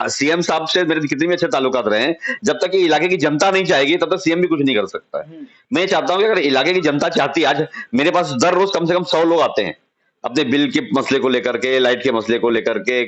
CM साहब से मेरे कितने भी अच्छे ताल्लुकात रहे हैं, जब तक ये इलाके की जनता नहीं चाहेगी तब तक सीएम भी कुछ नहीं कर सकता है। मैं ये चाहता हूँ कि अगर इलाके की जनता चाहती है, आज मेरे पास दर रोज कम से कम 100 लोग आते हैं अपने बिल के मसले को लेकर के, लाइट के मसले को लेकर के,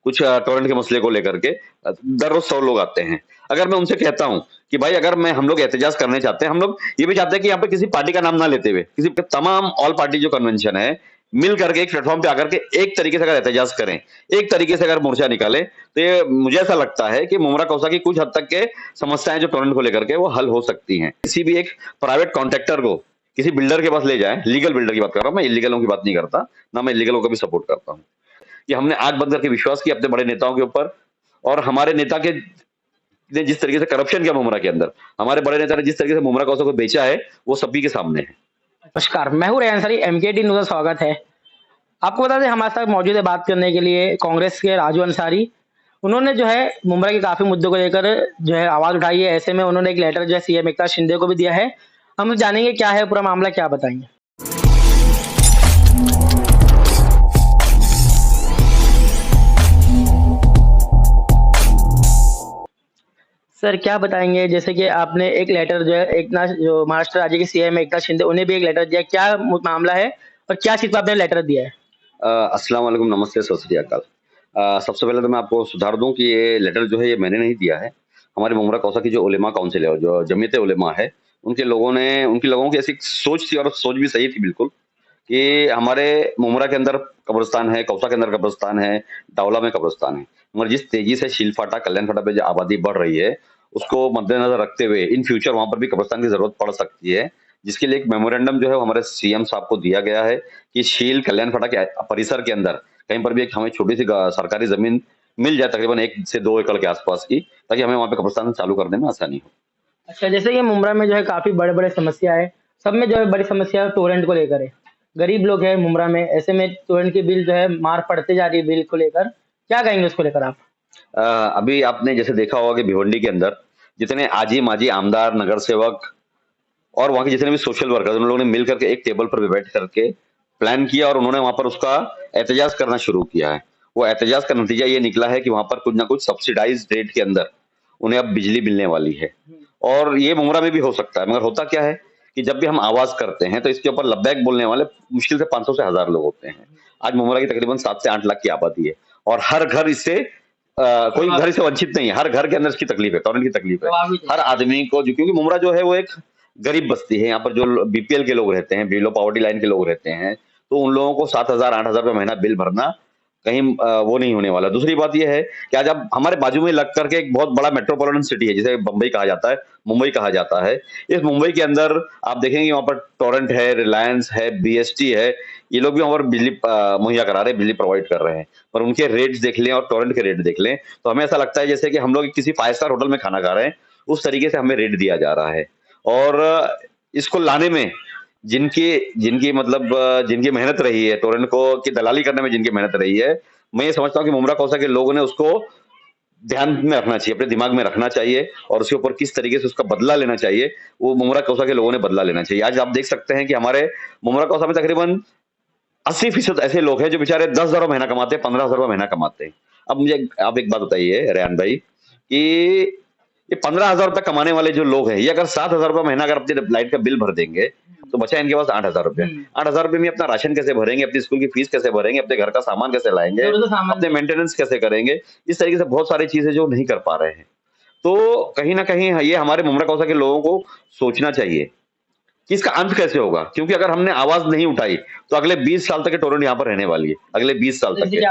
कुछ टोरेंट के मसले को लेकर के दर रोज 100 लोग आते हैं। अगर मैं उनसे कहता हूं कि भाई अगर मैं हम लोग एहतजाज करने चाहते हैं, हम लोग ये भी चाहते हैं कि यहाँ पे किसी पार्टी का नाम ना लेते हुए किसी तमाम ऑल पार्टी जो कन्वेंशन है मिल करके एक प्लेटफॉर्म पे आकर के एक तरीके से अगर एहतजाज करें, एक तरीके से अगर मोर्चा निकाले, तो ये मुझे ऐसा लगता है कि मुमरा कौसा की कुछ हद तक के समस्याएं जो टोरेंट को लेकर के वो हल हो सकती हैं। किसी भी एक प्राइवेट कॉन्ट्रैक्टर को किसी बिल्डर के पास ले जाए, लीगल बिल्डर की बात कर रहा हूं मैं, इलीगलों की बात नहीं करता, ना मैं इलीगलों का भी सपोर्ट करता हूं, कि हमने आंख बंद करके विश्वास किया अपने बड़े नेताओं के ऊपर, और हमारे नेता के ने जिस तरीके से करप्शन किया मुमरा के अंदर, हमारे बड़े नेता ने जिस तरीके से मुमरा कौसा को बेचा है, वो सभी के सामने है। नमस्कार, मैं हूँ रेहान अंसारी, एमकेटी न्यूज़ में स्वागत है। आपको बता दें हमारे साथ मौजूद है बात करने के लिए कांग्रेस के राजू अंसारी। उन्होंने जो है मुमरा के काफी मुद्दों को लेकर जो है आवाज उठाई है। ऐसे में उन्होंने एक लेटर जो है सीएम एकनाथ शिंदे को भी दिया है। हम जानेंगे क्या है पूरा मामला, क्या बताएंगे। सर क्या बताएंगे, जैसे कि आपने एक लेटर जो है एकनाथ, जो महाराष्ट्र राज्य के सीएम एकनाथ शिंदे, उन्हें भी एक लेटर दिया, क्या मामला है और क्या चीज पर आपने लेटर दिया है? अस्सलाम वालेकुम, नमस्ते, सत श्री अकाल। सबसे पहले तो मैं आपको सुधार दूं कि ये लेटर जो है ये मैंने नहीं दिया है। हमारे मुमरा कौसा की जो उलेमा काउंसिल है, जो जमीयत उलेमा है, उनके लोगों की ऐसी सोच थी, और सोच भी सही थी बिल्कुल, कि हमारे मुमरा के अंदर कब्रिस्तान है, कौसा के अंदर कब्रिस्तान है, डावला में कब्रिस्तान है, मगर जिस तेजी से शील फाटा, कल्याण फाटा पे जो आबादी बढ़ रही है, उसको मद्देनजर रखते हुए इन फ्यूचर वहां पर भी कब्रिस्तान की जरूरत पड़ सकती है, जिसके लिए एक मेमोरेंडम जो है हमारे सीएम साहब को दिया गया है कि शील कल्याण फाटा के परिसर के अंदर कहीं पर भी एक हमें छोटी सी सरकारी जमीन मिल जाए, तकरीबन 1 से 2 एकड़ के आसपास की, ताकि हमें वहां पे कब्रिस्तान चालू करने में आसानी हो। अच्छा, जैसे ये मुमरा में जो है काफी बड़े बड़े समस्या है, सब में जो है बड़ी समस्या टोरेंट को लेकर है। गरीब लोग हैं मुमरा में, ऐसे में टोरेंट की बिल जो है मार पड़ते जा रही है बिल को लेकर, क्या कहेंगे उसको लेकर आप? अभी आपने जैसे देखा होगा कि भिवंडी के अंदर जितने आजी माजी आमदार, नगर सेवक और वहां के जितने भी सोशल वर्कर, उन लोगों ने मिल करके एक टेबल पर बैठ करके प्लान किया और उन्होंने वहां पर उसका एहतजाज करना शुरू किया है। वो एहतजाज का नतीजा ये निकला है कि वहां पर कुछ ना कुछ सब्सिडाइज्ड रेट के अंदर उन्हें अब बिजली मिलने वाली है, और ये मुमरा में भी हो सकता है। मगर होता क्या है कि जब भी हम आवाज करते हैं तो इसके ऊपर लब्बैक बोलने वाले मुश्किल से 500 से 1000 लोग होते हैं। आज मुमरा की तकरीबन 7 से 8 लाख की आबादी है, और हर घर इससे कोई घर से वंचित नहीं है। हर घर के अंदर इसकी तकलीफ है, टोरेंट की तकलीफ है हर आदमी को, क्योंकि मुमरा जो है वो एक गरीब बस्ती है। यहाँ पर जो बीपीएल के लोग रहते हैं, बिलो पॉवर्टी लाइन के लोग रहते हैं, तो उन लोगों को 7,000 8,000 रुपए महीना बिल भरना कहीं वो नहीं होने वाला। दूसरी बात यह है कि आज अब हमारे बाजू में लग करके एक बहुत बड़ा मेट्रोपॉलिटन सिटी है, जिसे बंबई कहा जाता है, मुंबई कहा जाता है। इस मुंबई के अंदर आप देखेंगे वहां पर टोरेंट है, रिलायंस है, बीएसटी है, ये लोग भी वहां पर बिजली मुहैया करा रहे हैं, बिजली प्रोवाइड कर रहे हैं, पर उनके रेट्स देख लें और टोरेंट के रेट देख लें तो हमें ऐसा लगता है जैसे कि हम लोग किसी 5 स्टार होटल में खाना खा रहे हैं, उस तरीके से हमें रेट दिया जा रहा है। और इसको लाने में जिनकी जिनकी मतलब जिनकी मेहनत रही है, टोरेंट को की दलाली करने में जिनकी मेहनत रही है, मैं ये समझता हूँ कि मुमरा कौसा के लोगों ने उसको ध्यान में रखना चाहिए, अपने दिमाग में रखना चाहिए, और उसके ऊपर किस तरीके से उसका बदला लेना चाहिए, वो मुमरा कौसा के लोगों ने बदला लेना चाहिए। आज आप देख सकते हैं कि हमारे मुमरा कौसा में तकरीबन 80% ऐसे लोग हैं जो बेचारे 10,000 महीना कमाते हैं, 15,000 महीना कमाते हैं। अब मुझे आप एक बात बताइए रेहान भाई, कि ये 15,000 रुपए कमाने वाले जो लोग हैं, ये अगर 7,000 रुपए महीना अगर अपने लाइट का बिल भर देंगे, तो बचा इनके पास 8,000 रुपए। 8,000 रुपए में अपना राशन कैसे भरेंगे, अपनी स्कूल की फीस कैसे भरेंगे, अपने घर का सामान कैसे लाएंगे, अपने मेंटेनेंस कैसे करेंगे, इस तरीके से बहुत सारी चीजें जो नहीं कर पा रहे हैं। तो कहीं ना कहीं ये हमारे मुमरा कौसा के लोगों को सोचना चाहिए कि इसका अंत कैसे होगा, क्योंकि अगर हमने आवाज नहीं उठाई तो अगले 20 साल तक के टोरेंट यहाँ पर रहने वाली है, अगले 20 साल तक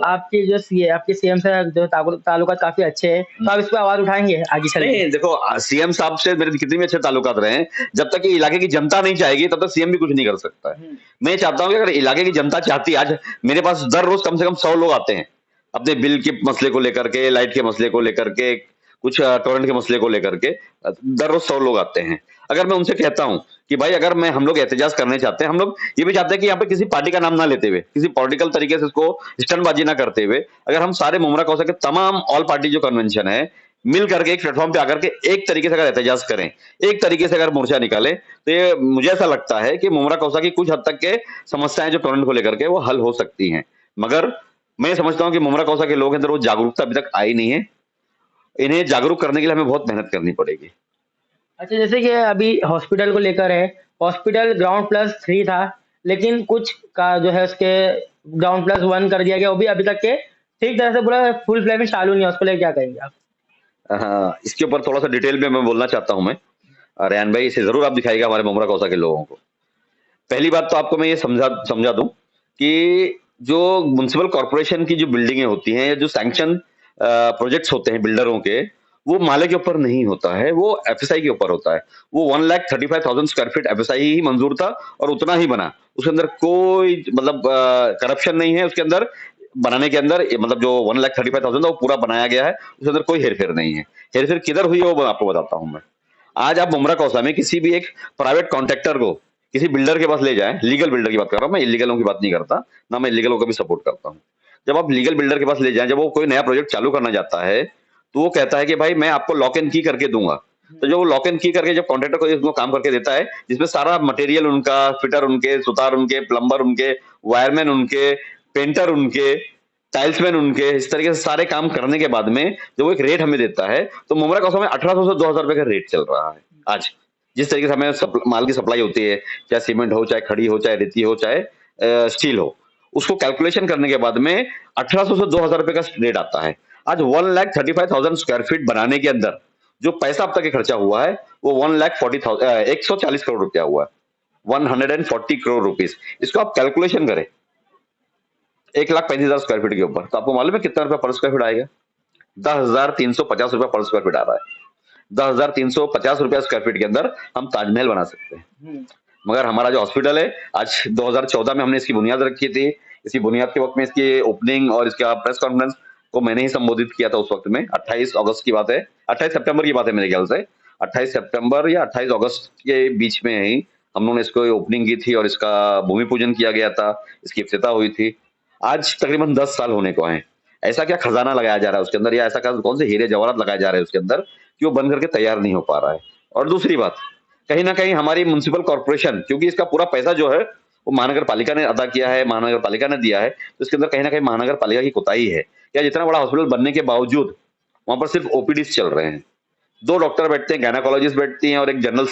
आपके जो सीएम से जो ताल्लुकात काफी अच्छे हैं, तो आप इस पर आवाज उठाएंगे आगे चले? नहीं, देखो सीएम साहब से मेरे कितने भी अच्छे ताल्लुकात रहे हैं, जब तक ये इलाके की जनता नहीं चाहेगी तब तक सीएम भी कुछ नहीं कर सकता है। मैं चाहता हूँ कि अगर इलाके की जनता चाहती है, आज मेरे पास दर रोज कम से कम 100 लोग आते हैं अपने बिल के मसले को लेकर के, लाइट के मसले को लेकर के, कुछ टोरेंट के मसले को लेकर के दर रोज 100 लोग आते हैं। अगर मैं उनसे कहता हूं कि भाई अगर हम लोग एहतजाज करने चाहते हैं, हम लोग ये भी चाहते हैं कि यहाँ पे किसी पार्टी का नाम ना लेते हुए, किसी पॉलिटिकल तरीके से इसको स्टंटबाजी ना करते हुए, अगर हम सारे मुमरा कौसा के तमाम ऑल पार्टी जो कन्वेंशन है मिल करके एक प्लेटफॉर्म पे आकर के एक तरीके से अगर एहतजाज करें, एक तरीके से अगर मोर्चा निकाले, तो ये मुझे ऐसा लगता है कि मुमरा कौसा की कुछ हद तक के समस्याएं जो टोरेंट को लेकर के वो हल हो सकती हैं। मगर मैं समझता हूँ कि मुमरा कौसा के लोगों के अंदर वो जागरूकता अभी तक आई नहीं है। इन्हें जागरूक करने के लिए हमें बहुत मेहनत करनी पड़ेगी। अच्छा, जैसे कि अभी हॉस्पिटल को लेकर है, हॉस्पिटल ग्राउंड+3 था, लेकिन कुछ का जो है उसके ग्राउंड+1 कर दिया गया, वो भी अभी तक के ठीक तरह से पूरा फुल फ्लेम में चालू नहीं है, उसको लेकर क्या कहेंगे आप? हाँ, इसके ऊपर थोड़ा सा डिटेल में मैं बोलना चाहता हूँ मैं। रेहान भाई, इसे जरूर आप दिखाइएगा हमारे मुमरा कौसा के लोगों को। पहली बात तो आपको मैं ये समझा समझा दूं कि जो म्युनिसिपल कॉर्पोरेशन की जो बिल्डिंगें होती हैं या जो सैंक्शन प्रोजेक्ट्स होते हैं बिल्डरों के, वो माले के ऊपर नहीं होता है, वो एफएसआई के ऊपर होता है। वो 1,35,000 स्क्वायर फीट एफएसआई ही मंजूर था और उतना ही बना। उसके अंदर कोई मतलब करप्शन नहीं है उसके अंदर। बनाने के अंदर मतलब जो 1,35,000 था वो पूरा बनाया गया है, उसके अंदर कोई हेरफेर नहीं है। हेरफेर किधर हुई है वो आपको बताता हूं मैं। आज आप मुमरा कौसा में किसी भी एक प्राइवेट कॉन्ट्रैक्टर को किसी बिल्डर के पास ले जाएं, लीगल बिल्डर की बात कर रहा हूं मैं, इलीगलों की बात नहीं करता, ना मैं इलीगलों को भी सपोर्ट करता हूं। जब आप लीगल बिल्डर के पास ले जाएं, जब वो कोई नया प्रोजेक्ट चालू करना चाहता है, तो वो कहता है कि भाई मैं आपको लॉक एंड की करके दूंगा। तो जब वो लॉक एंड की करके जब कॉन्ट्रैक्टर को इसको काम करके देता है, जिसमें सारा मटेरियल उनका, फिटर उनके, सुतार उनके, प्लम्बर उनके, वायरमैन उनके, पेंटर उनके, टाइल्समैन उनके, इस तरीके से सारे काम करने के बाद में जब वो एक रेट हमें देता है, तो मुमरा कौसा में 1800 से 2000 रुपए का रेट चल रहा है आज। जिस तरीके से हमें माल की सप्लाई होती है, चाहे सीमेंट हो, चाहे खड़ी हो, चाहे रेती हो, चाहे स्टील हो, उसको कैलकुलेशन करने के बाद में 1800 से 2000 रुपए का रेट आता है। आज 1,35,000 स्क्वायर फीट बनाने के अंदर जो पैसा अब तक के खर्चा हुआ है वो 140 करोड़ रुपया हुआ है। 140 करोड़ रुपीस। इसको आप कैलकुलेशन करें 1,35,000 स्क्वायर फीट के ऊपर, तो आपको मालूम है कितना रुपया पर स्क्वायर फीट आएगा? 10,350 रुपया पर स्क्वायर फीट आ रहा है। 10,350 रुपया स्क्वायर फीट के अंदर हम ताजमहल बना सकते हैं। मगर हमारा जो हॉस्पिटल है, आज 2014 में हमने इसकी बुनियाद रखी थी। इसी बुनियाद के वक्त में इसकी ओपनिंग और इसका प्रेस कॉन्फ्रेंस को मैंने ही संबोधित किया था उस वक्त में। 28 अगस्त की बात है, 28 सितंबर की बात है मेरे ख्याल से। 28 सितंबर या 28 अगस्त के बीच में ही हम लोगों ने इसको ओपनिंग की थी और इसका भूमि पूजन किया गया था, इसकी इफ्तिताह हुई थी। आज तकरीबन 10 साल होने को हैं। ऐसा क्या खजाना लगाया जा रहा है उसके अंदर, या ऐसा कौन से हीरे जवाहरात लगाए जा रहे हैं उसके अंदर कि वो बन करके तैयार नहीं हो पा रहा है। और दूसरी बात, कहीं ना कहीं हमारी म्युनिसिपल कॉर्पोरेशन, क्योंकि इसका पूरा पैसा जो है वो महानगर पालिका ने अदा किया है, महानगर पालिका ने दिया है, तो इसके अंदर कहीं ना कहीं महानगर पालिका की कोताही है। क्या जितना बड़ा हॉस्पिटल बनने के बावजूद वहां पर सिर्फ ओपीडीज चल रहे हैं। 2 डॉक्टर बैठते हैं, गायनाकोलॉजिस्ट बैठती हैं और एक जनरल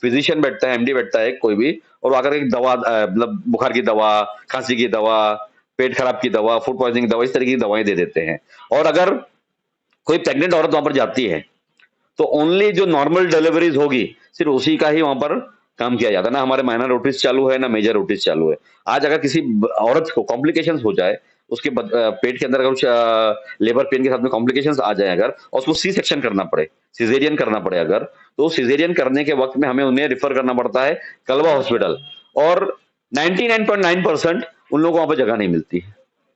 फिजिशियन बैठता है, एमडी बैठता है कोई भी, और वो आकर एक दवा मतलब बुखार की दवा, खांसी की दवा, पेट खराब की दवा, फूड पॉइजनिंग दवा, इस तरह की दवाएं दे देते हैं। और अगर कोई प्रेग्नेंट औरत वहां पर जाती है तो ओनली जो नॉर्मल डिलीवरीज होगी सिर्फ उसी का ही वहां पर काम किया जाता है। ना हमारे माइनर ओटीज चालू है, ना मेजर ओटीज चालू है। आज अगर किसी औरत को कॉम्प्लिकेशंस हो जाए, उसके पेट के अंदर अगर कुछ लेबर पेन के साथ में कॉम्प्लिकेशंस आ जाए अगर, और उसको सी सेक्शन करना पड़े, सिजेरियन करना पड़े अगर, तो सिजेरियन करने के वक्त में हमें उन्हें रिफर करना पड़ता है कलवा हॉस्पिटल। और 99.9% उन लोगों को वहां पर जगह नहीं मिलती है।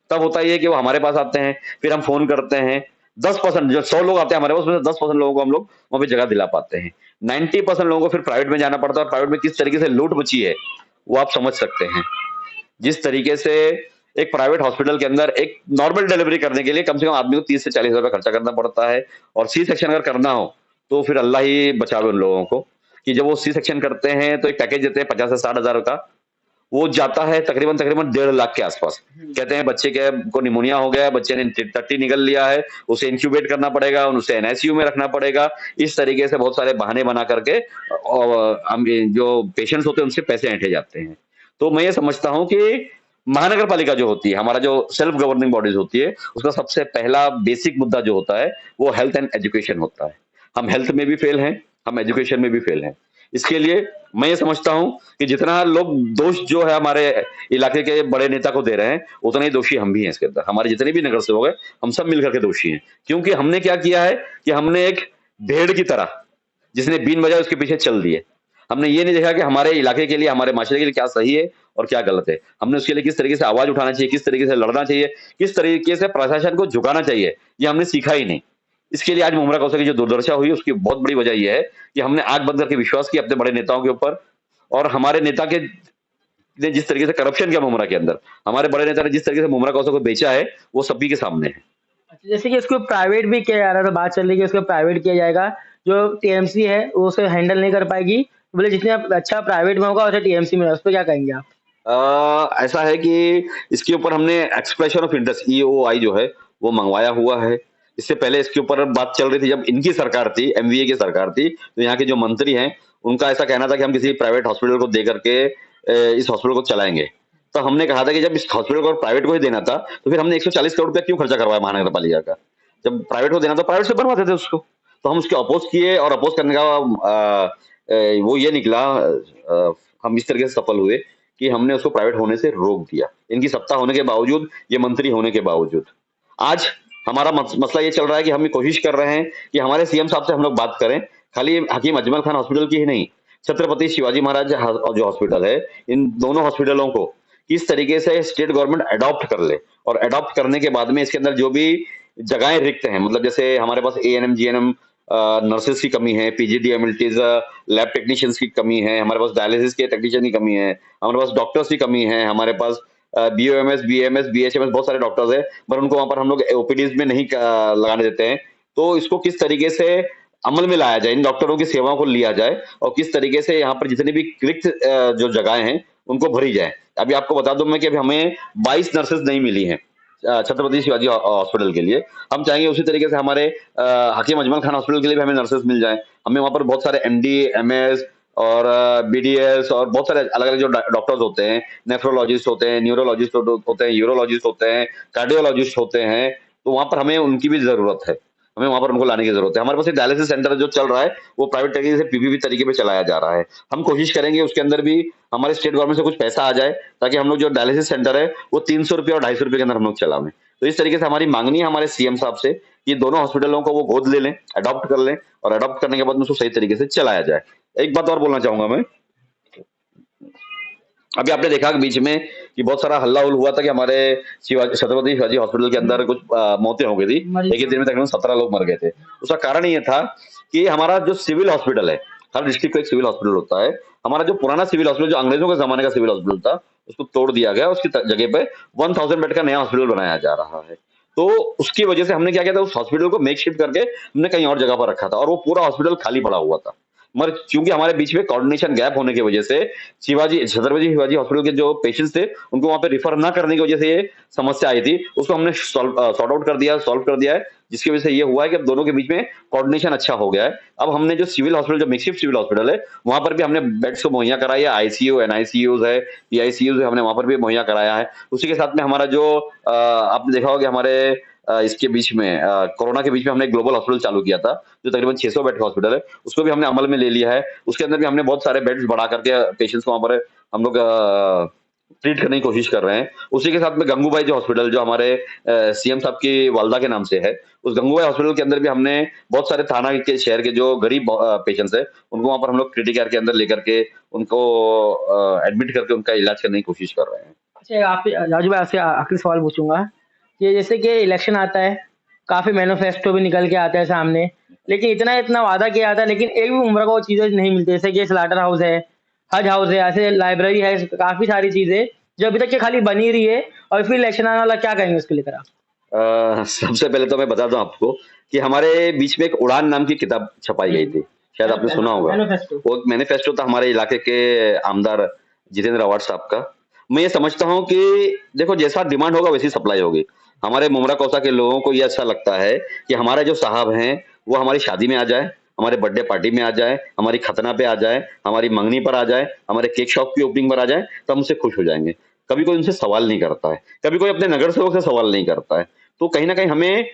तब होता ही है कि वो हमारे पास आते हैं, फिर हम फोन करते हैं। 10%, जो 100 लोग आते हैं हमारे पास, उसमें से 10% लोगों को हम लोग वहां पे जगह दिला पाते हैं। 90% लोगों को फिर प्राइवेट में जाना पड़ता है, और प्राइवेट में किस तरीके से लूट मची है वो आप समझ सकते हैं। जिस तरीके से एक प्राइवेट हॉस्पिटल के अंदर एक नॉर्मल डिलीवरी करने के लिए कम से कम आदमी को 30 से 40 हजार खर्चा करना पड़ता है, और सी सेक्शन अगर करना हो तो फिर अल्लाह ही बचावे उन लोगों को, कि जब वो सी सेक्शन करते हैं तो एक पैकेज देते हैं 50 से 60 हजार का, वो जाता है तकरीबन तकरीबन 1.5 लाख के आसपास। कहते हैं बच्चे के को निमोनिया हो गया, बच्चे ने टट्टी निकल लिया है, उसे इंक्यूबेट करना पड़ेगा, उसे एनआईसीयू में रखना पड़ेगा। इस तरीके से बहुत सारे बहाने बना करके और हम जो पेशेंट्स होते हैं उनसे पैसे ऐंठे जाते हैं। तो मैं ये समझता हूं कि महानगर पालिका जो होती है, हमारा जो सेल्फ गवर्निंग बॉडीज होती है, उसका सबसे पहला बेसिक मुद्दा जो होता है वो हेल्थ एंड एजुकेशन होता है। हम हेल्थ में भी फेल हैं, हम एजुकेशन में भी फेल हैं। इसके लिए मैं ये समझता हूं कि जितना लोग दोष जो है हमारे इलाके के बड़े नेता को दे रहे हैं, उतना ही दोषी हम भी हैं इसके अंदर। हमारे जितने भी नगर सेवक हैं, हम सब मिलकर के दोषी हैं। क्योंकि हमने क्या किया है कि हमने एक भेड़ की तरह जिसने बीन बजाए उसके पीछे चल दिए। हमने ये नहीं देखा कि हमारे इलाके के लिए, हमारे माशरे के लिए क्या सही है और क्या गलत है। हमने उसके लिए किस तरीके से आवाज उठाना चाहिए, किस तरीके से लड़ना चाहिए, किस तरीके से प्रशासन को झुकाना चाहिए, ये हमने सीखा ही नहीं। इसके लिए आज मुमरा कौशल की जो दुर्दशा हुई उसकी बहुत बड़ी वजह यह है कि हमने आंख बंद करके विश्वास किया अपने बड़े नेताओं के ऊपर, और हमारे नेता के ने जिस तरीके से करप्शन किया मुमरा के अंदर, हमारे बड़े नेता ने जिस तरीके से मुमरा कौशल को बेचा है, वो सभी के सामने है। अच्छा, जैसे कि इसको प्राइवेट भी किया जा रहा था, बात चल रही है कि उसको प्राइवेट किया जाएगा, जो टीएमसी है वो उसे हैंडल नहीं कर पाएगी, बोले जितने अच्छा प्राइवेट में होगा उसे टीएमसी में, उस पर क्या कहेंगे आप? ऐसा है कि इसके ऊपर हमने एक्सप्रेशन ऑफ इंटरेस्ट ईओआई जो है वो मंगवाया हुआ है। इससे पहले इसके ऊपर बात चल रही थी जब इनकी सरकार थी, एमवीए की सरकार थी, तो यहाँ के जो मंत्री हैं, उनका ऐसा कहना था कि हम किसी प्राइवेट हॉस्पिटल को दे करके इस हॉस्पिटल को चलाएँगे। तो हमने कहा था कि जब इस हॉस्पिटल को प्राइवेट को ही देना था, तो फिर हमने 140 करोड़ रुपया क्यों खर्चा करवाया महानगर पालिका का? जब प्राइवेट को देना था, प्राइवेट से बनवा देते उसको। तो हम उसके अपोज़ किए और अपोज़ करने का वो ये निकला हम इस तरीके से सफल हुए कि हमने उसको प्राइवेट होने से रोक दिया। इनकी सत्ता होने के बावजूद, ये मंत्री होने के बावजूद। आज हमारा मसला ये चल रहा है कि हम ये कोशिश कर रहे हैं कि हमारे सीएम साहब से हम लोग बात करें, खाली हकीम अजमल खान हॉस्पिटल की ही नहीं, छत्रपति शिवाजी महाराज जो हॉस्पिटल है, इन दोनों हॉस्पिटलों को किस तरीके से स्टेट गवर्नमेंट अडॉप्ट कर ले और अडॉप्ट करने के बाद में इसके अंदर जो भी जगहें रिक्त हैं, मतलब जैसे हमारे पास एएनएम, जीएनएम नर्सेस की कमी है, पीजीडी एमएलटीज लैब टेक्नीशियंस की कमी है, हमारे पास डायलिसिस के टेक्नीशियन की कमी है, हमारे पास डॉक्टर्स की कमी है, हमारे पास बीओएमएस, बीएमएस, बीएचएमएस बहुत सारे डॉक्टर्स हैं, पर उनको वहां पर हम लोग ओपीडीज में नहीं लगाने देते हैं। तो इसको किस तरीके से अमल में लाया जाए, इन डॉक्टरों की सेवाओं को लिया जाए और किस तरीके से यहाँ पर जितनी भी रिक्त जो जगहें हैं उनको भरी जाए। अभी आपको बता दूं मैं कि अभी हमें 22 नर्सेस नहीं मिली हैं छत्रपति शिवाजी हॉस्पिटल के लिए। हम चाहेंगे उसी तरीके से हमारे हकीम अजमल खान हॉस्पिटल के लिए भी हमें नर्सेस मिल जाएं। हमें वहां पर बहुत सारे एमडी, एमएस और बीडीएस और बहुत सारे अलग अलग जो डॉक्टर्स होते हैं, नेफ्रोलॉजिस्ट होते हैं, न्यूरोलॉजिस्ट होते हैं, यूरोलॉजिस्ट होते हैं, कार्डियोलॉजिस्ट होते हैं, तो वहां पर हमें उनकी भी जरूरत है। हमें वहां पर उनको लाने की जरूरत है। हमारे पास एक डायलिसिस सेंटर जो चल रहा है वो प्राइवेट तरीके से पीपीपी तरीके पे चलाया जा रहा है। हम कोशिश करेंगे उसके अंदर भी हमारे स्टेट गवर्नमेंट से कुछ पैसा आ जाए ताकि हम लोग जो डायलिसिस सेंटर है वो 300 रुपये और 250 रुपये के अंदर हम लोग चलावें। तो इस तरीके से हमारी मांगनी है हमारे सीएम साहब से कि दोनों हॉस्पिटलों को वो गोद ले लें, अडॉप्ट कर लें और अडॉप्ट करने के बाद उसको सही तरीके से चलाया जाए। एक बात और बोलना चाहूंगा मैं, अभी आपने देखा कि बीच में कि बहुत सारा हल्ला हुआ था कि हमारे छत्रपति शिवाजी हॉस्पिटल के अंदर कुछ मौतें हो गई थी। एक ही दिन में तकरीबन 17 लोग मर गए थे। उसका कारण ये था कि हमारा जो सिविल हॉस्पिटल है, हर डिस्ट्रिक्ट का एक सिविल हॉस्पिटल होता है, हमारा जो पुराना सिविल हॉस्पिटल जो अंग्रेजों के जमाने का सिविल हॉस्पिटल था उसको तोड़ दिया गया, उसकी जगह पे 1000 बेड का नया हॉस्पिटल बनाया जा रहा है। तो उसकी वजह से हमने क्या किया था, उस हॉस्पिटल को मेक शिफ्ट करके हमने कहीं और जगह पर रखा था और वो पूरा हॉस्पिटल खाली पड़ा हुआ था। मगर क्योंकि हमारे बीच में कोऑर्डिनेशन गैप होने की वजह से छत्रपति शिवाजी हॉस्पिटल के जो पेशेंट्स थे उनको वहां पे रिफर ना करने की वजह से ये समस्या आई थी, उसको हमने सॉर्ट आउट कर दिया, सॉल्व कर दिया है, जिसकी वजह से ये हुआ है कि अब दोनों के बीच में कोऑर्डिनेशन अच्छा हो गया है। अब हमने जो सिविल हॉस्पिटल, जो मेकशिफ्ट सिविल हॉस्पिटल है, वहां पर भी हमने बेड्स को मुहैया कराया है, आईसीयू, एनआईसीयूज है, पीआईसीयूज है, हमने वहां पर भी मुहैया कराया है। उसी के साथ में हमारा जो आपने देखा होगा कि हमारे इसके बीच में कोरोना के बीच में हमने एक ग्लोबल हॉस्पिटल चालू किया था जो तकरीबन 600 बेड का हॉस्पिटल है, उसको भी हमने अमल में ले लिया है। उसके अंदर भी हमने बहुत सारे बेड्स बढ़ा करके पेशेंट्स को वहां पर हम लोग ट्रीट करने की कोशिश कर रहे हैं। उसी के साथ में गंगूबाई जो हॉस्पिटल जो हमारे सीएम साहब की वालदा के नाम से है, उस गंगूबाई हॉस्पिटल के अंदर भी हमने बहुत सारे थाना के शहर के जो गरीब पेशेंट्स है उनको वहां पर हम लोग क्रिटिकल केयर के अंदर लेकर के उनको एडमिट करके उनका इलाज करने की कोशिश कर रहे हैं। अच्छा, आप राजू भाई आपसे आखिरी सवाल पूछूंगा कि जैसे कि इलेक्शन आता है, काफी मैनिफेस्टो भी निकल के आता है सामने, लेकिन इतना इतना वादा किया जाता है लेकिन एक भी उम्र को चीजें नहीं मिलती, जैसे कि स्लाटर हाउस है, हज हाउस है, ऐसे लाइब्रेरी है, काफी सारी चीजें जो अभी तक के खाली बनी रही है और फिर इलेक्शन आने वाला, क्या कहेंगे उसको लेकर आप? सबसे पहले तो मैं बता दूं आपको कि हमारे बीच में एक उड़ान नाम की किताब छपाई गई थी, शायद आपने सुना होगा। मैनिफेस्टो। वो मैनिफेस्टो था हमारे इलाके के आमदार जितेंद्र अवार्ड साहब का। मैं ये समझता हूँ कि देखो, जैसा डिमांड होगा वैसी सप्लाई होगी। हमारे मुमरा कौसा के लोगों को ये अच्छा लगता है कि हमारे जो साहब हैं वो हमारी शादी में आ जाए, हमारे बर्थडे पार्टी में आ जाए, हमारी खतना पे आ जाए, हमारी मंगनी पर आ जाए, हमारे केक शॉप की ओपनिंग पर आ जाए, तो हम उनसे खुश हो जाएंगे। कभी कोई उनसे सवाल नहीं करता है, कभी कोई अपने नगर सेवक से सवाल नहीं करता है। तो कहीं ना कहीं हमें,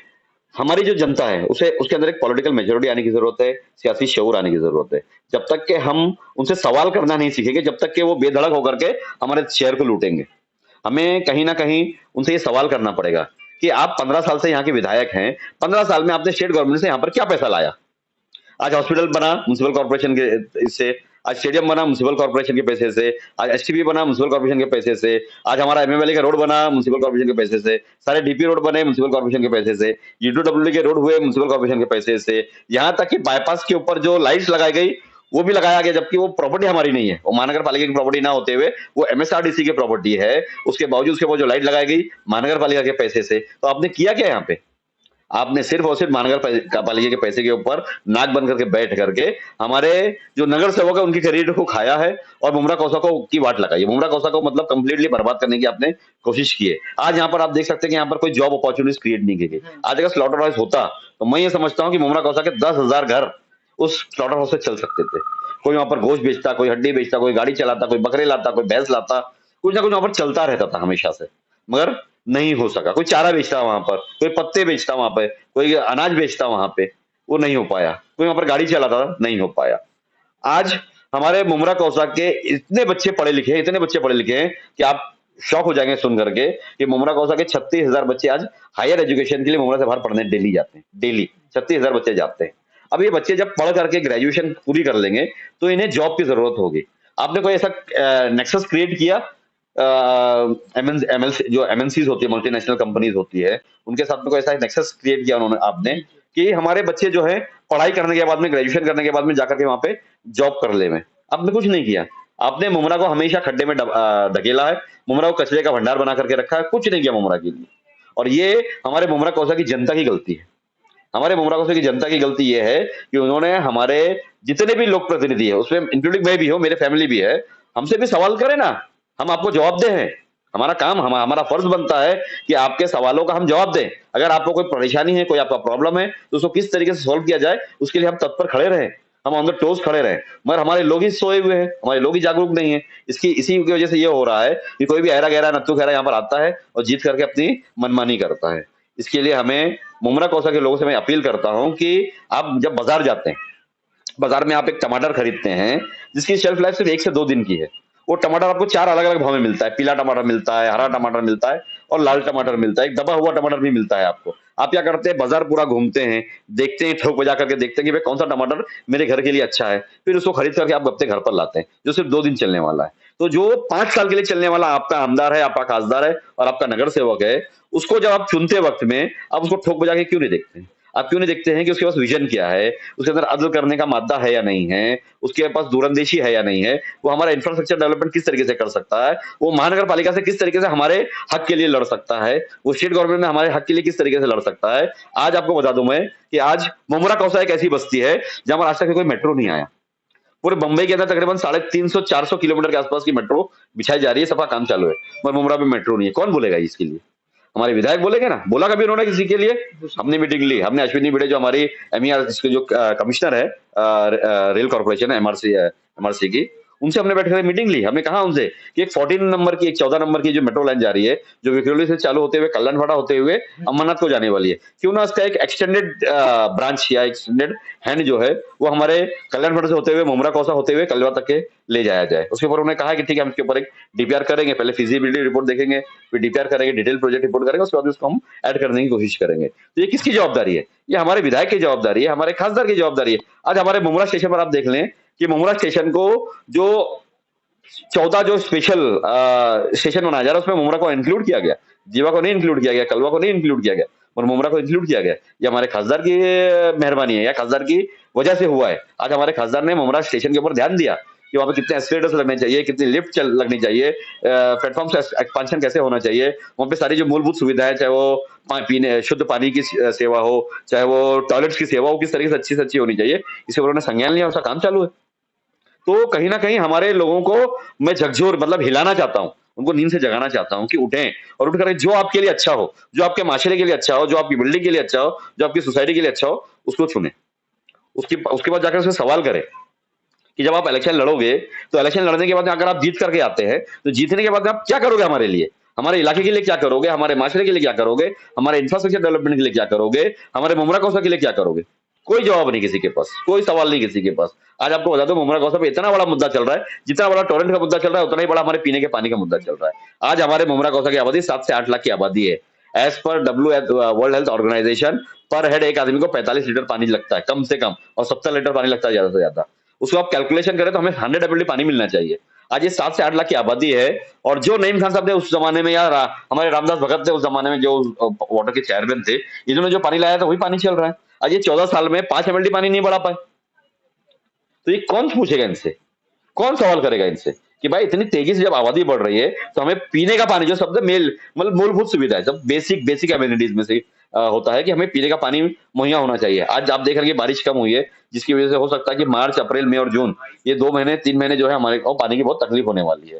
हमारी जो जनता है उसे, उसके अंदर एक पॉलिटिकल मेजोरिटी आने की जरूरत है, सियासी शऊर आने की जरूरत है। जब तक के हम उनसे सवाल करना नहीं सीखेंगे, जब तक के वो बेधड़क होकर के हमारे शहर को लूटेंगे। हमें कहीं ना कहीं उनसे ये सवाल करना पड़ेगा कि आप 15 साल से यहाँ के विधायक हैं, 15 साल में आपने स्टेट गवर्नमेंट से यहाँ पर क्या पैसा लाया? आज हॉस्पिटल बना म्युनिसिपल कॉर्पोरेशन के इससे, आज स्टेडियम बना म्युनिसिपल कॉर्पोरेशन के पैसे से, आज एसटीपी बना म्युनिसिपल कॉर्पोरेशन के पैसे से, आज हमारा एमएमएलए का रोड बना म्युनिसिपल कॉर्पोरेशन के पैसे से, सारे डीपी रोड बने म्युनिसिपल कॉर्पोरेशन के पैसे से, यूडब्ल्यूडी के रोड हुए म्युनिसिपल कॉर्पोरेशन के पैसे से, यहाँ तक कि बाईपास के ऊपर जो लाइट्स लगाई गई वो भी लगाया गया, जबकि वो प्रॉपर्टी हमारी नहीं है, वो महानगर पालिका की प्रॉपर्टी ना होते हुए वो एमएसआरडीसी की प्रॉपर्टी है। उसके बावजूद उसके ऊपर जो लाइट लगाई गई महानगर पालिका के पैसे से। तो आपने किया क्या यहाँ पे? आपने सिर्फ और सिर्फ महानगर पालिका के पैसे के ऊपर नाक बंद करके बैठ करके हमारे जो नगर सेवक है उनके करियर को खाया है और मुमरा कौसा को की वाट लगाई है। मुमरा कौसा को मतलब कंप्लीटली बर्बाद करने की आपने कोशिश की है। आज यहाँ पर आप देख सकते हैं कि यहाँ पर कोई जॉब अपॉर्चुनिटीज क्रिएट नहीं की गई। आज अगर स्लॉटर हाउस होता तो मैं ये समझता हूँ कि मुमरा कौसा के 10,000 घर उस स्लॉटर हाउस से चल सकते थे। कोई वहां पर गोश्त बेचता, कोई हड्डी बेचता, कोई गाड़ी चलाता, कोई बकरे लाता, कोई भैंस लाता, कुछ ना कुछ वहां पर चलता रहता था हमेशा से, मगर नहीं हो सका। कोई चारा बेचता वहां पर, कोई पत्ते बेचता वहां पे, कोई अनाज बेचता वहां पे, वो नहीं हो पाया। कोई वहां पर गाड़ी चलाता, नहीं हो पाया। आज हमारे मुमरा कौसा के इतने बच्चे पढ़े लिखे हैं, इतने बच्चे पढ़े लिखे हैं कि आप शौक हो जाएंगे सुन करके कि मुमरा कौसा के 36,000 बच्चे आज हायर एजुकेशन के लिए मुमरा से बाहर पढ़ने डेली जाते हैं। डेली 36,000 बच्चे जाते हैं। अब ये बच्चे जब पढ़ करके ग्रेजुएशन पूरी कर लेंगे तो इन्हें जॉब की जरूरत होगी। आपने कोई ऐसा नेक्सस क्रिएट किया जो एमएनसीज होती है, मल्टीनेशनल कंपनीज होती है, उनके साथ में कोई ऐसा नेक्सस क्रिएट किया उन्होंने आपने कि हमारे बच्चे जो है पढ़ाई करने के बाद में, ग्रेजुएशन करने के बाद में जाकर के वहां पे जॉब कर ले में? आपने कुछ नहीं किया। आपने मुमरा को हमेशा खड्डे में धकेला है, मुमरा को कचरे का भंडार बना करके रखा है, कुछ नहीं किया मुमरा के लिए। और ये हमारे मुमरा कौसा की जनता की गलती है। हमारे मुमरा कौसा की जनता की गलती ये है कि उन्होंने हमारे जितने भी लोक प्रतिनिधि है, उसमें इंक्लूडिंग मैं भी हूं, मेरे फैमिली भी है, हमसे भी सवाल करें ना, हम आपको जवाब दे हैं। हमारा काम, हमारा फर्ज बनता है कि आपके सवालों का हम जवाब दें। अगर आपको कोई परेशानी है, कोई आपका प्रॉब्लम है, तो उसको किस तरीके से सॉल्व किया जाए, उसके लिए हम तत्पर खड़े रहें, हम ऑन द टोज खड़े रहें। मगर हमारे लोग ही सोए हुए हैं, हमारे लोग ही जागरूक नहीं है। इसी की वजह से ये हो रहा है कि कोई भी ऐरा गहरा नत्थु खैरा यहाँ पर आता है और जीत करके अपनी मनमानी करता है। इसके लिए हमें मुमरा कौसा के लोगों से मैं अपील करता हूं कि आप जब बाजार जाते हैं, बाजार में आप एक टमाटर खरीदते हैं जिसकी शेल्फ लाइफ सिर्फ 1 से 2 दिन की है। वो टमाटर आपको 4 अलग-अलग भाव में मिलता है। पीला टमाटर मिलता है, हरा टमाटर मिलता है और लाल टमाटर मिलता है। एक दबा हुआ टमाटर भी मिलता है आपको। आप क्या करते हैं, बाजार पूरा घूमते हैं, देखते हैं, थोक बजा करके देखते हैं कि भाई कौन सा टमाटर मेरे घर के लिए अच्छा है। फिर उसको खरीद करके आप अपने घर पर लाते हैं, जो सिर्फ 2 दिन चलने वाला है। तो जो 5 साल के लिए चलने वाला आपका आमदार है, आपका खासदार है और आपका नगर सेवक है, उसको जब आप चुनते वक्त में आप उसको ठोक बजा के क्यों नहीं देखते हैं? आप क्यों नहीं देखते हैं कि उसके पास विजन क्या है, उसके अंदर अदल करने का मादा है या नहीं है, उसके पास दूरंदेशी है या नहीं है, वो हमारा इंफ्रास्ट्रक्चर डेवलपमेंट किस तरीके से कर सकता है, वो महानगर पालिका से किस तरीके से हमारे हक के लिए लड़ सकता है, वो स्टेट गवर्नमेंट में हमारे हक के लिए किस तरीके से लड़ सकता है। आज आपको बता दूं मैं कि आज मुमरा कौसा एक ऐसी बस्ती है जहां पर आज तक कोई मेट्रो नहीं आया। पूरे बंबई के अंदर तकरीबन 350-400 किलोमीटर के आसपास की मेट्रो बिछाई जा रही है, सबका काम चालू है, मगर मुमरा में मेट्रो नहीं है। कौन बोलेगा इसके लिए? हमारे विधायक बोलेंगे ना, बोला कभी उन्होंने किसी के लिए? हमने मीटिंग ली, हमने अश्विनी भिड़े जो हमारी एमईआर जो कमिश्नर है रेल कॉर्पोरेशन है एमआरसी की, उनसे हमने बैठकर मीटिंग ली। हमने कहा उनसे कि एक 14 नंबर की, एक 14 नंबर की जो मेट्रो लाइन जा रही है, जो विक्रोली से चालू होते हुए कल्याणवाड़ा होते हुए अमरनाथ को जाने वाली है, क्यों ना उसका एक एक्सटेंडेड ब्रांच या एक्सटेंडेड हैंड जो है वो हमारे कल्याणवाड़ा से होते हुए, मुमरा कौसा होते हुए कलवा तक के ले जाया जाए। उसके ऊपर उन्होंने कहा कि ठीक है, हम इसके ऊपर एक डीपीआर करेंगे, पहले फिजिबिलिटी रिपोर्ट देखेंगे, फिर डीपीआर करेंगे, डिटेल प्रोजेक्ट रिपोर्ट करेंगे, उसके बाद उसको हम ऐड करने की कोशिश करेंगे। तो ये किसकी जवाबदारी है? ये हमारे विधायक की जवाबदारी है, हमारे खासदार की जवाबदारी है। आज हमारे मुमरा स्टेशन पर आप देख लें कि मुमरा स्टेशन को जो 14 जो स्पेशल स्टेशन बनाया जा रहा है उसमें मुमरा को इंक्लूड किया गया, जीवा को नहीं इंक्लूड किया गया, कलवा को नहीं इंक्लूड किया गया और मुमरा को इंक्लूड किया गया। ये हमारे खासदार की मेहरबानी है या खासदार की वजह से हुआ है। आज हमारे खासदार ने मुमरा स्टेशन के ऊपर ध्यान दिया कि वहां पे कितने एस्केलेटर्स लगने चाहिए, कितनी लिफ्ट लगनी चाहिए, प्लेटफॉर्म से एक्सपांशन कैसे होना चाहिए, वहां पे सारी जो मूलभूत सुविधाएं, चाहे वो पीने शुद्ध पानी की सेवा हो, चाहे वो टॉयलेट्स की सेवा हो, किस तरीके से अच्छी होनी चाहिए, इसे उन्होंने संज्ञान लिया, उसका काम चालू है। तो कहीं ना कहीं हमारे लोगों को मैं झकझोर मतलब हिलाना चाहता हूं, उनको नींद से जगाना चाहता हूं कि उठें और उठ कर जो आपके लिए अच्छा हो, जो आपके माशरे के लिए अच्छा हो, जो आपकी बिल्डिंग के लिए अच्छा हो, जो आपकी सोसाइटी के लिए अच्छा हो, उसको चुने। उसके बाद जाकर उससे सवाल करें कि जब आप इलेक्शन लड़ोगे तो इलेक्शन लड़ने के बाद अगर आप जीत करके आते हैं तो जीतने के बाद आप क्या करोगे हमारे लिए, हमारे इलाके के लिए क्या करोगे, हमारे माशरे के लिए क्या करोगे, हमारे इंफ्रास्ट्रक्चर डेवलपमेंट के लिए क्या करोगे, हमारे मुमरा कौसा के लिए क्या करोगे? कोई जवाब नहीं किसी के पास, कोई सवाल नहीं किसी के पास। आज आपको बता दो मुमरा कौसा पे इतना बड़ा मुद्दा चल रहा है, जितना बड़ा टोरेंट का मुद्दा चल रहा है उतना ही बड़ा हमारे पीने के पानी का मुद्दा चल रहा है। आज हमारे मुमरा कौसा की आबादी 7 से 8 लाख की आबादी है। As per World Health Organization per head एक आदमी को 45 लीटर पानी लगता है कम से कम, और 70 लीटर पानी लगता है ज्यादा से ज्यादा। उसको आप कैलकुलेशन करें तो हमें 100 ml पानी मिलना चाहिए। आज ये 7 से 8 लाख की आबादी है और जो नईम खान साहब ने उस जमाने में या हमारे रामदास भगत थे उस जमाने में जो वाटर के चेयरमैन थे, इन्होंने जो पानी लाया था वही पानी चल रहा है। आज ये 14 साल में 5 ml पानी नहीं बढ़ा पाए, तो ये कौन पूछेगा इनसे, कौन सवाल करेगा इनसे कि भाई इतनी तेजी से जब आबादी बढ़ रही है तो हमें पीने का पानी जो सबसे मतलब मूलभूत सुविधा है, सब बेसिक एम्यूनिटीज में से होता है कि हमें पीने का पानी मुहैया होना चाहिए। आज आप देख रहे हैं कि बारिश कम हुई है, जिसकी वजह से हो सकता है कि मार्च, अप्रैल, मई और जून ये 2 महीने, 3 महीने जो है हमारे को पानी की बहुत तकलीफ होने वाली है।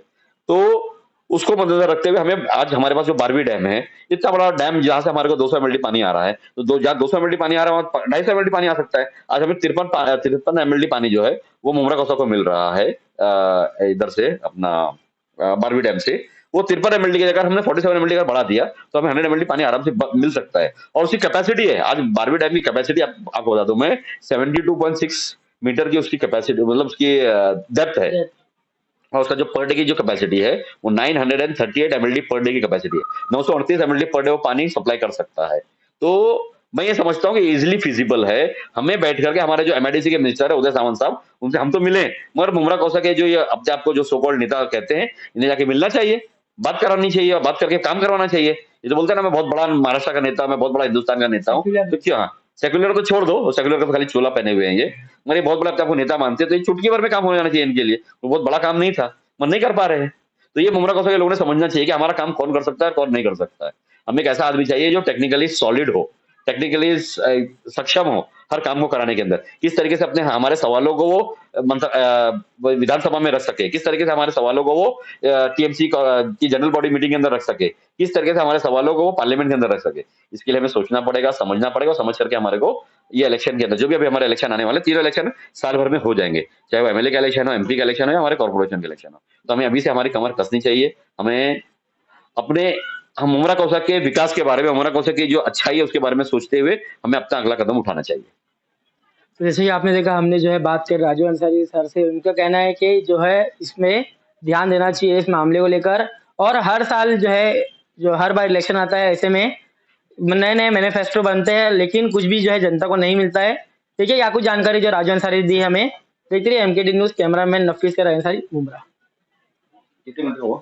तो उसको मद्देनज़र रखते हुए हमें आज हमारे पास जो बारहवीं डैम है, इतना बड़ा डैम जहाँ से हमारे को 200 एमएलडी पानी आ रहा है, तो जहाँ 200 एमएलडी पानी आ रहा है, वहाँ 250 एमएलडी पानी आ सकता है। आज हमें 53 एमएलडी पानी जो है, वो मुमरा कौसा को मिल रहा है इधर से अपना बारहवीं डैम से। वो 53 एमएलडी की जगह हमने 47 एमएलडी का बढ़ा दिया, तो हमें 100 एमएलडी पानी आराम से मिल सकता है। और उसकी कैपेसिटी है, आज बारहवीं डैम की कैपेसिटी आपको बता दूं मैं, 72.6 मीटर की उसकी कैपेसिटी, मतलब उसकी डेप्थ है। और उसका जो पर डे की जो कैपेसिटी है, वो 938 एमएलडी पर डे की कैपेसिटी है। 938 एमएलडी पर डे वो पानी सप्लाई कर सकता है। तो मैं ये समझता हूँ कि इजीली फिजिबल है। हमें बैठ करके हमारे जो एमआईडीसी के मिनिस्टर है उदय सामंत साहब, उनसे हम तो मिले, मगर मुमरा कौशा के जो ये अपने आपको जो सो कॉल्ड नेता कहते हैं, इन्हें जाके मिलना चाहिए, बात करानी चाहिए और बात करके काम करवाना चाहिए। ये तो बोलते हैं ना, मैं बहुत बड़ा महाराष्ट्र का नेता, मैं बहुत बड़ा हिंदुस्तान का नेता हूँ, तो क्या सेक्युलर तो छोड़ दो, सेक्युलर का तो खाली चोला पहने हुए हैं ये, मगर ये बहुत बड़ा अपने आपको नेता मानते हैं, तो ये चुटकी भर में काम हो जाना चाहिए इनके लिए। वो बहुत बड़ा काम नहीं था, मगर नहीं कर पा रहे हैं। तो ये मुमरा कौशा के लोगों ने समझना चाहिए कि हमारा काम कौन कर सकता है, कौन नहीं कर सकता है। हमें एक ऐसा आदमी चाहिए जो टेक्निकली सॉलिड हो, टेक्निकली सक्षम हो हर काम को कराने के अंदर। किस तरीके से अपने हमारे सवालों को वो विधानसभा में रख सके, किस तरीके से हमारे सवालों को वो टीएमसी की जनरल बॉडी मीटिंग के अंदर रख सके, किस तरीके से हमारे सवालों को वो पार्लियामेंट के अंदर रख सके। इसके लिए हमें सोचना पड़ेगा, समझना पड़ेगा, और समझ करके हमारे को ये इलेक्शन के अंदर, जो भी अभी हमारे इलेक्शन आने वाले, तीनों इलेक्शन साल भर में हो जाएंगे, चाहे वो एमएलए का इलेक्शन हो, एमपी का इलेक्शन हो या हमारे कॉर्पोरेशन का इलेक्शन हो। तो हमें अभी से हमारी कमर कसनी चाहिए। हमें अपने हम मुमरा कौशा के विकास के बारे में, मुमरा कौशा की जो अच्छाई है उसके बारे में सोचते हुए हमें अपना अगला कदम उठाना चाहिए। तो जैसे ही आपने देखा, हमने जो है बात कर राजू अंसारी सर से, उनका कहना है कि जो है इसमें ध्यान देना चाहिए इस मामले को लेकर, और हर साल जो है, जो हर बार इलेक्शन आता है ऐसे में नए नए मैनिफेस्टो बनते हैं, लेकिन कुछ भी जो है जनता को नहीं मिलता है। ठीक है, या कुछ जानकारी जो राजू अंसारी दी हमें। देखते रहिए एमकेडी न्यूज़, कैमरामैन नफीस का अंसारी, मुमरा। कितने मिनट हुआ?